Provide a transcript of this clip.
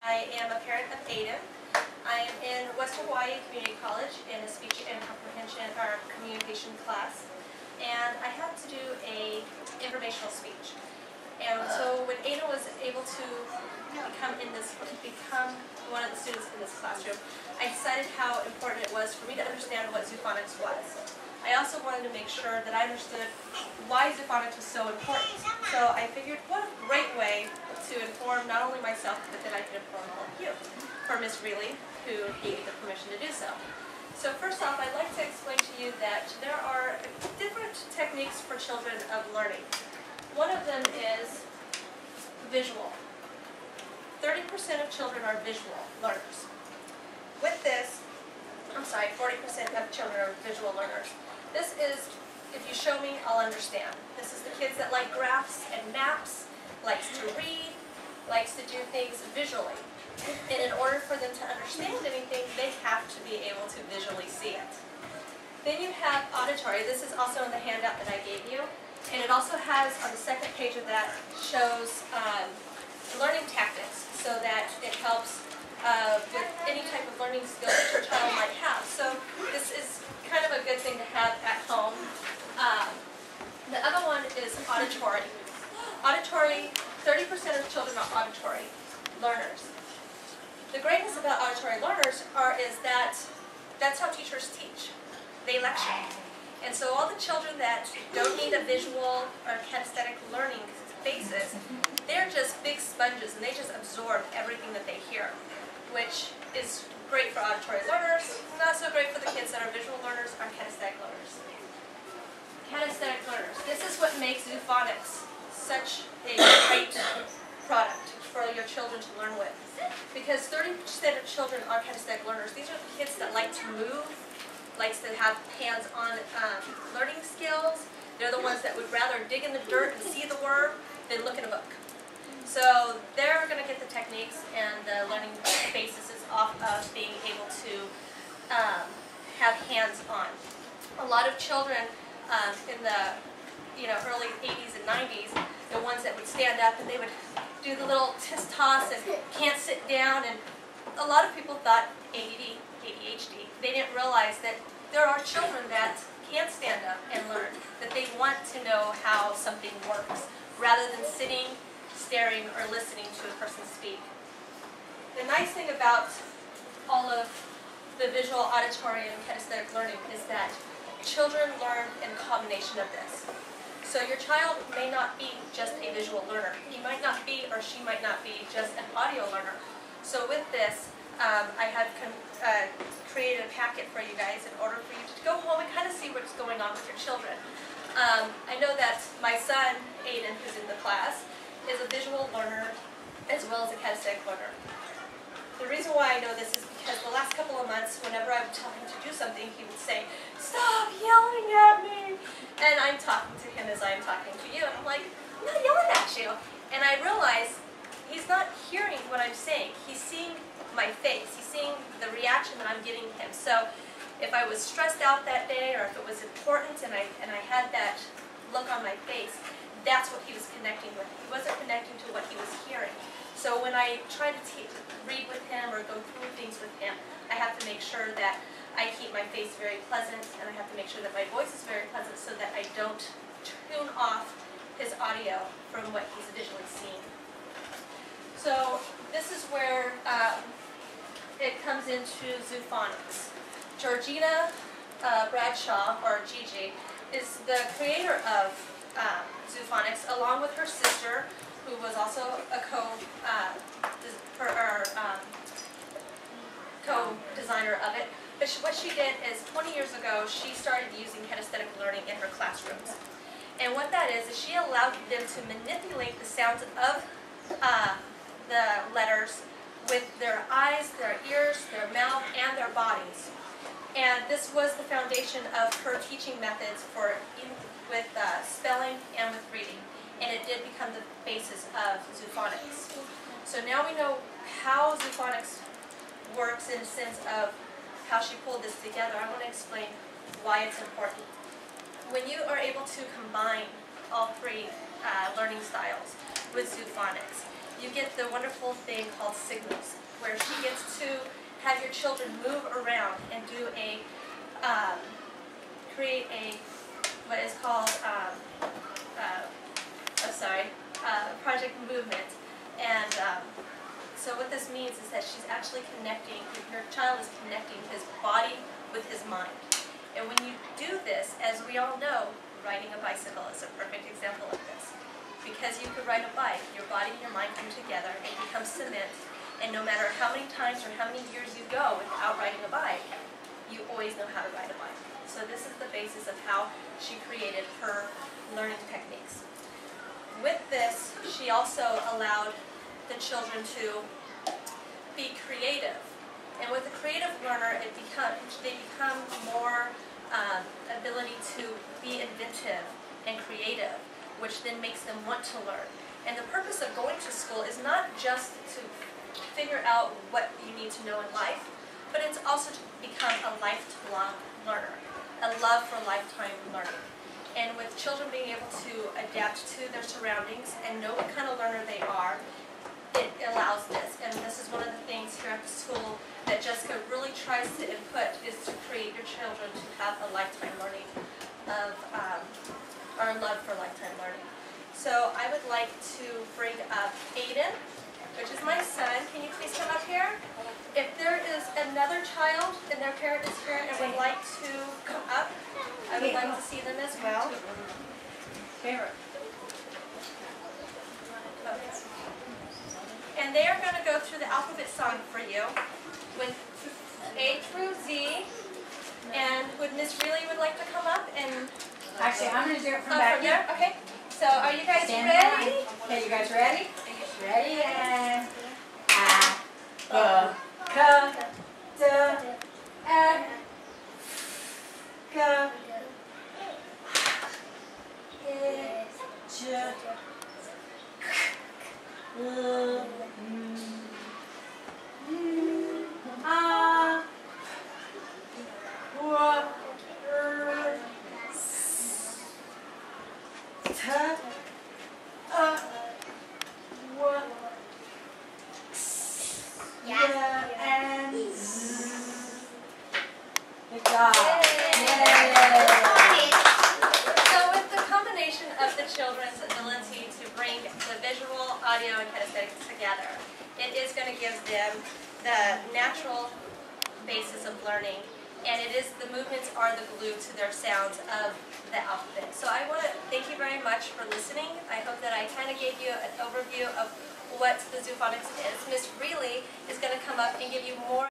I am a parent of Aiden. I am in West Hawaii Community College in a speech and comprehension or communication class, and I had to do a informational speech. And so when Aiden was able to become one of the students in this classroom, I decided how important it was for me to understand what phonics was. I also wanted to make sure that I understood why phonics was so important. So I figured, what a great way to inform not only myself, but that I could inform all of you, for Ms. Reilly, who gave me the permission to do so. So first off, I'd like to explain to you that there are different techniques for children of learning. One of them is visual. 30% of children are visual learners. With this, 40% of children are visual learners. This is, if you show me, I'll understand. This is the kids that like graphs and maps, likes to read, likes to do things visually. And in order for them to understand anything, they have to be able to visually see it. Then you have auditory. This is also in the handout that I gave you. And it also has, on the second page of that, shows learning tactics, so that it helps with any type of learning skill that your child might have. So this is kind of a good thing to have at home. The other one is auditory. Auditory, 30% of children are auditory learners. The greatness about auditory learners is that that's how teachers teach. They lecture. And so all the children that don't need a visual or kinesthetic learning basis, they're just big sponges and they just absorb everything that they hear, which is great for auditory learners, not so great for the kids that are visual learners or kinesthetic learners. Kinesthetic learners. This is what makes phonics such a great product for your children to learn with. Because 30% of children are kinesthetic learners. These are the kids that like to move, likes to have hands-on learning skills. They're the ones that would rather dig in the dirt and see the word than look in a book. So they're going to get the techniques and the learning basis off of being able to have hands-on. A lot of children in the early 80s and 90s, the ones that would stand up and they would do the little toss and can't sit down, and a lot of people thought ADD, ADHD. They didn't realize that there are children that can stand up and learn, that they want to know how something works, rather than sitting, staring, or listening to a person speak. The nice thing about all of the visual, auditory, and kinesthetic learning is that children learn in combination of this. So your child may not be just a visual learner. He might not be, or she might not be, just an audio learner. So with this, I have created a packet for you guys in order for you to go home and kind of see what's going on with your children. I know that my son, Aiden, who's in the class, is a visual learner as well as a kinesthetic learner. The reason why I know this is because the last couple of months, whenever I would tell him to do something, he would say, "Stop yelling at me!" And I'm talking to him as I'm talking to you, and I'm like, "I'm not yelling at you." And I realize he's not hearing what I'm saying. He's seeing my face. He's seeing the reaction that I'm giving him. So if I was stressed out that day, or if it was important and I had that look on my face, that's what he was connecting with. He wasn't connecting to what he was hearing. So when I try to read with him or go through things with him, I have to make sure that I keep my face very pleasant, and I have to make sure that my voice is very pleasant so that I don't tune off his audio from what he's visually seeing. So this is where it comes into phonics. Georgina Bradshaw, or Gigi, is the creator of phonics, along with her sister, who was also a co-designer of it. But what she did is, 20 years ago, she started using kinesthetic learning in her classrooms. And what that is she allowed them to manipulate the sounds of the letters with their eyes, their ears, their mouth, and their bodies. And this was the foundation of her teaching methods with spelling and with reading. And it did become the basis of phonics. So now we know how phonics works in the sense of how she pulled this together. I want to explain why it's important. When you are able to combine all three learning styles with phonics, you get the wonderful thing called signals. where she gets to have your children move around and do a, create a, what is called, project movement. And so what this means is that she's actually connecting, your child is connecting his body with his mind. And when you do this, as we all know, riding a bicycle is a perfect example of this. Because you could ride a bike, your body and your mind come together, it becomes cement, and no matter how many times or how many years you go without riding a bike, you always know how to ride a bike. So this is the basis of how she created her learning techniques. With this, she also allowed the children to be creative. And with a creative learner, they become more ability to be inventive and creative, which then makes them want to learn. And the purpose of going to school is not just to figure out what you need to know in life, but it's also to become a lifelong learner, a love for lifetime learning. And with children being able to adapt to their surroundings and know what kind of learner they are, it allows this. And this is one of the things here at the school that Jessica really tries to input, is to create your children to have a lifetime learning of, or love for lifetime learning. So I would like to bring up Aiden, which is my son. Can you please come up here? If there is another child and their parent is here and would like to come up, I would like to see them as well. And they are going to go through the alphabet song for you with A through Z. And would Miss Reilly would like to come up and... Actually, I'm going to do it from back here. Okay. So are you guys Stand ready? Okay, you guys ready? Ready and Good job. So with the combination of the children's ability to bring the visual, audio, and kinesthetic together, it is going to give them the natural basis of learning, and it is, the movements are the glue to their sounds of the alphabet. So I want to thank you very much for listening. I hope that I kind of gave you an overview of what the phonics is. Miss Reilly is going to come up and give you more